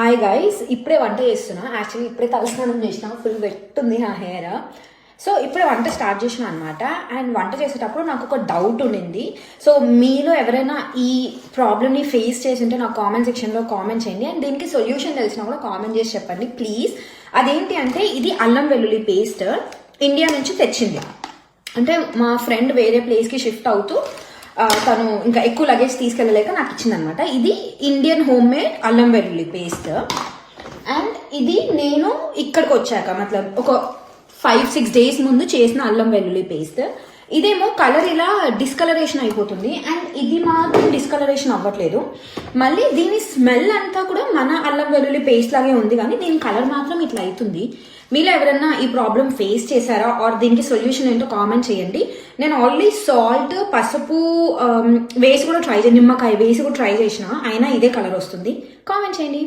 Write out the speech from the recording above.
Hi guys, ఇప్పుడే వంట చేస్తున్నా. యాక్చువల్లీ ఇప్పుడే తలస్నానం చేసిన, ఫుల్ వెట్ ఉంది నా హెయిర్. సో ఇప్పుడే వంట స్టార్ట్ చేసిన అనమాట. అండ్ వంట చేసేటప్పుడు నాకు ఒక డౌట్ ఉండింది. సో మీలో ఎవరైనా ఈ ప్రాబ్లమ్ని ఫేస్ చేసి ఉంటే నాకు కామెంట్ సెక్షన్లో కామెంట్ చేయండి. అండ్ దీనికి సొల్యూషన్ తెలిసినా కూడా కామెంట్ చేసి చెప్పండి ప్లీజ్. అదేంటి అంటే, ఇది అల్లం వెల్లుల్లి పేస్ట్ ఇండియా నుంచి తెచ్చింది. అంటే మా ఫ్రెండ్ వేరే ప్లేస్కి షిఫ్ట్ అవుతూ తను ఇంకా ఎక్కువ లగేజ్ తీసుకెళ్ళలేక నాకు ఇచ్చిందనమాట. ఇది ఇండియన్ హోమ్ మేడ్ అల్లం వెల్లుల్లి పేస్ట్. అండ్ ఇది నేను ఇక్కడికి వచ్చాక మతలబ్ ఒక 5-6 days ముందు చేసిన అల్లం వెల్లుల్లి పేస్ట్. ఇదేమో కలర్ ఇలా డిస్కలరేషన్ అయిపోతుంది, అండ్ ఇది మాత్రం డిస్కలరేషన్ అవ్వట్లేదు. మళ్ళీ దీని స్మెల్ అంతా కూడా మన అల్లం వెల్లుల్లి పేస్ట్ లాగే ఉంది, కానీ దీని కలర్ మాత్రం ఇట్లా అవుతుంది. మీలో ఎవరైనా ఈ ప్రాబ్లం ఫేస్ చేశారా, ఆర్ దీనికి సొల్యూషన్ ఏంటో కామెంట్ చేయండి. నేను ఆల్రెడీ సాల్ట్, పసుపు వేసి కూడా ట్రై చేసి, నిమ్మకాయ వేసి కూడా ట్రై చేసిన, అయినా ఇదే కలర్ వస్తుంది. కామెంట్ చేయండి.